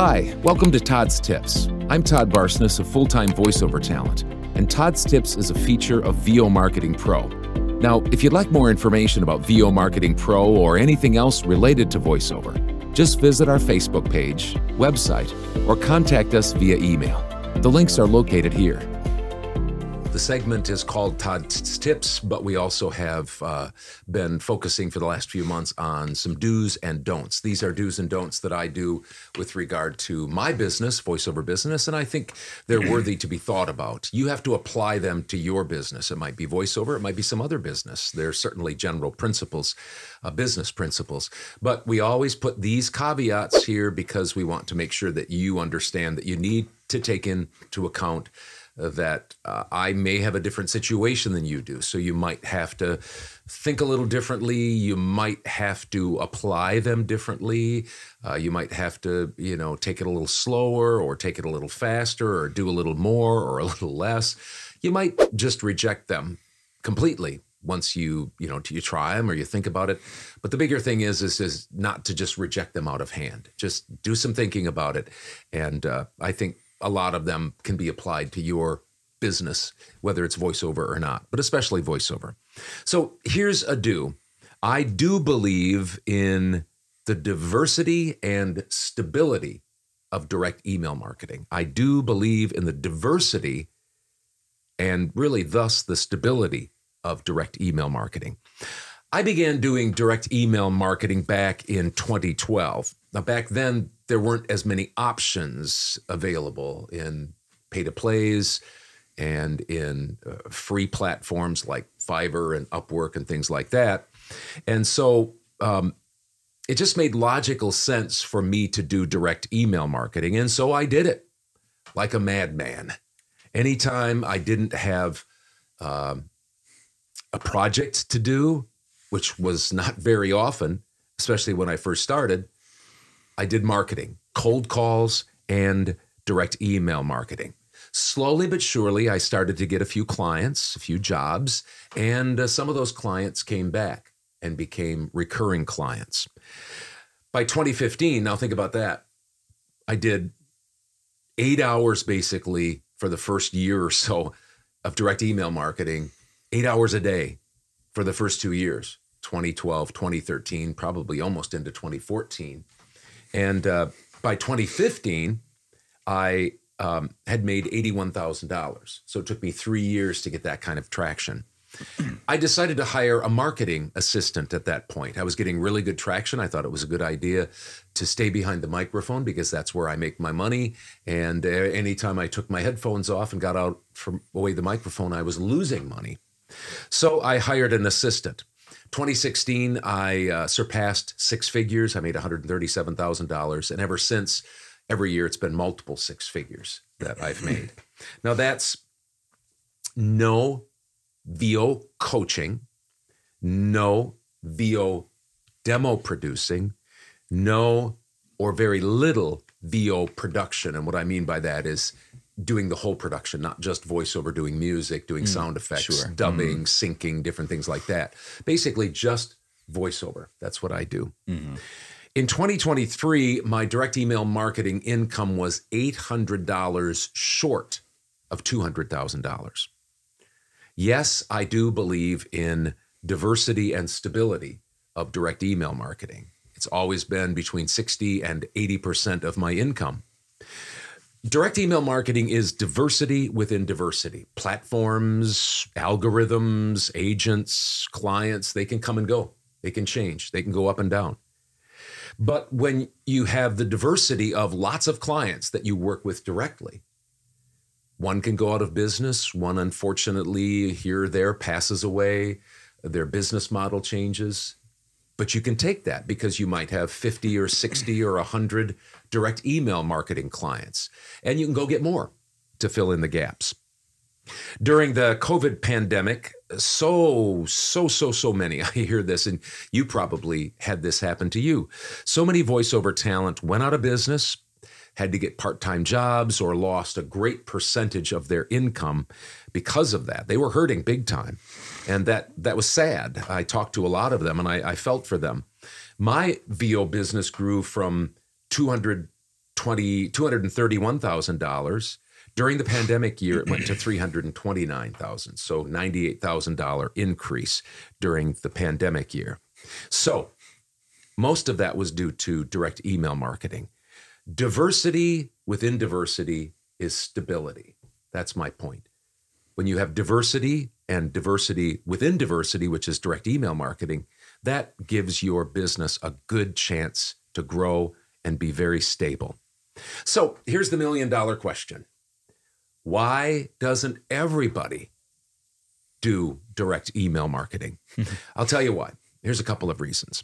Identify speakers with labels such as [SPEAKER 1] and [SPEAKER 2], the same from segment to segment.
[SPEAKER 1] Hi, welcome to Todd's Tips. I'm Todd Barsness, a full-time voiceover talent, and Todd's Tips is a feature of VO Marketing Pro. Now, if you'd like more information about VO Marketing Pro or anything else related to voiceover, just visit our Facebook page, website, or contact us via email. The links are located here. The segment is called Todd's Tips, but we also have been focusing for the last few months on some do's and don'ts. These are do's and don'ts that I do with regard to my business, voiceover business, and I think they're worthy to be thought about. You have to apply them to your business. It might be voiceover, it might be some other business. They're certainly general principles, business principles, but we always put these caveats here because we want to make sure that you understand that you need to take into account that I may have a different situation than you do. So you might have to think a little differently. You might have to apply them differently. You might have to, take it a little slower or take it a little faster or do a little more or a little less. You might just reject them completely once you try them or you think about it. But the bigger thing is not to just reject them out of hand. Just do some thinking about it. And I think a lot of them can be applied to your business, whether it's voiceover or not, but especially voiceover. So here's a do. I do believe in the diversity and stability of direct email marketing. I do believe in the diversity and really thus the stability of direct email marketing. I began doing direct email marketing back in 2012. Now, back then, there weren't as many options available in pay-to-plays and in free platforms like Fiverr and Upwork and things like that. And so it just made logical sense for me to do direct email marketing. And so I did it like a madman. Anytime I didn't have a project to do, which was not very often, especially when I first started, I did marketing, cold calls, and direct email marketing. Slowly but surely, I started to get a few clients, a few jobs, and some of those clients came back and became recurring clients. By 2015, now think about that, I did 8 hours basically for the first year or so of direct email marketing, 8 hours a day for the first 2 years, 2012, 2013, probably almost into 2014. And by 2015, I had made $81,000. So it took me 3 years to get that kind of traction. I decided to hire a marketing assistant at that point. I was getting really good traction. I thought it was a good idea to stay behind the microphone because that's where I make my money. And anytime I took my headphones off and got out from away the microphone, I was losing money. So I hired an assistant. 2016, I surpassed six figures. I made $137,000. And ever since, every year, it's been multiple six figures that I've made. Now, that's no VO coaching, no VO demo producing, no or very little VO production. And what I mean by that is doing the whole production, not just voiceover, doing music, doing sound effects, dubbing, syncing, different things like that. Basically just voiceover. That's what I do. In 2023, my direct email marketing income was $800 short of $200,000. Yes, I do believe in diversity and stability of direct email marketing. It's always been between 60 and 80% of my income. Direct email marketing is diversity within diversity. Platforms, algorithms, agents, clients, they can come and go. They can change. They can go up and down. But when you have the diversity of lots of clients that you work with directly, one can go out of business. One, unfortunately, here or there passes away. Their business model changes. But you can take that because you might have 50 or 60 or 100 direct email marketing clients, and you can go get more to fill in the gaps. During the COVID pandemic, so many, I hear this, and you probably had this happen to you. So many voiceover talent went out of business, had to get part-time jobs, or lost a great percentage of their income because of that. They were hurting big time. And that was sad. I talked to a lot of them, and I felt for them. My VO business grew from $200 $231,000. During the pandemic year, it went to $329,000. So $98,000 increase during the pandemic year. So most of that was due to direct email marketing. Diversity within diversity is stability. That's my point. When you have diversity and diversity within diversity, which is direct email marketing, that gives your business a good chance to grow and be very stable. So here's the million-dollar question. Why doesn't everybody do direct email marketing? I'll tell you why. Here's a couple of reasons.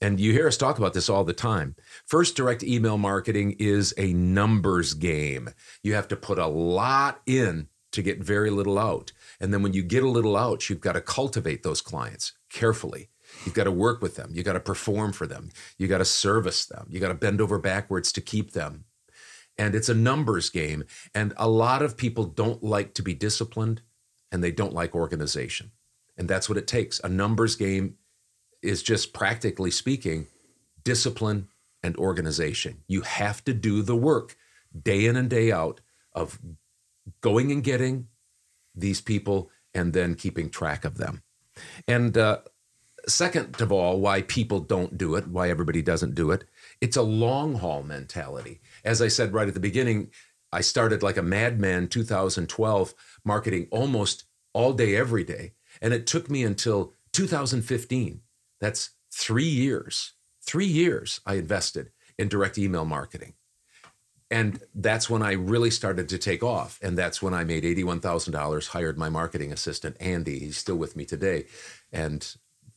[SPEAKER 1] And you hear us talk about this all the time. First, direct email marketing is a numbers game. You have to put a lot in to get very little out. And then when you get a little out, you've got to cultivate those clients carefully. You've got to work with them. You've got to perform for them. You got to service them. You got to bend over backwards to keep them. And it's a numbers game. And a lot of people don't like to be disciplined, and they don't like organization. And that's what it takes. A numbers game is just, practically speaking, discipline and organization. You have to do the work day in and day out of going and getting these people and then keeping track of them. And second of all, why people don't do it, why everybody doesn't do it, it's a long haul mentality. As I said right at the beginning, I started like a madman 2012, marketing almost all day, every day. And it took me until 2015. That's 3 years. 3 years I invested in direct email marketing. And that's when I really started to take off. And that's when I made $81,000, hired my marketing assistant, Andy. He's still with me today. And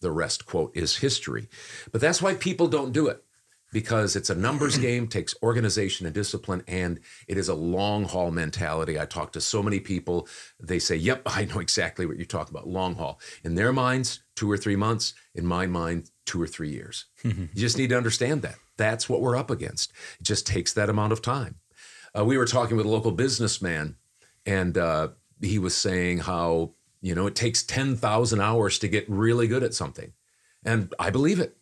[SPEAKER 1] the rest, quote, is history. But that's why people don't do it, because it's a numbers game, takes organization and discipline, and it is a long haul mentality. I talk to so many people. They say, yep, I know exactly what you're talking about, long haul. In their minds, 2 or 3 months. In my mind, 2 or 3 years. You just need to understand that. That's what we're up against. It just takes that amount of time. We were talking with a local businessman, and he was saying how, it takes 10,000 hours to get really good at something. And I believe it.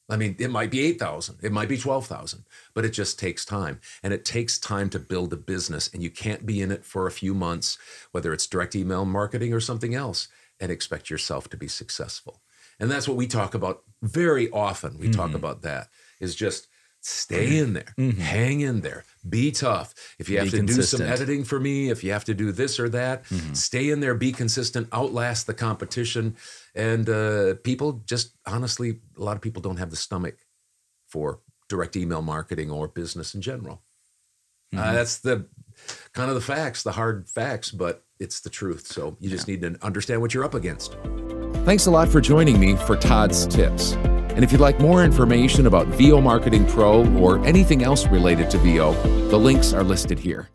[SPEAKER 1] I mean, it might be 8,000, it might be 12,000, but it just takes time. And it takes time to build a business, and you can't be in it for a few months, whether it's direct email marketing or something else, and expect yourself to be successful. And that's what we talk about very often. We talk about that, is just stay in there, hang in there, be tough. If you have to do some editing for me, if you have to do this or that, stay in there, be consistent, outlast the competition. And people just, honestly, a lot of people don't have the stomach for direct email marketing or business in general. That's the kind of the facts, the hard facts, but it's the truth. So you just need to understand what you're up against.
[SPEAKER 2] Thanks a lot for joining me for Todd's Tips. And if you'd like more information about VO Marketing Pro or anything else related to VO, the links are listed here.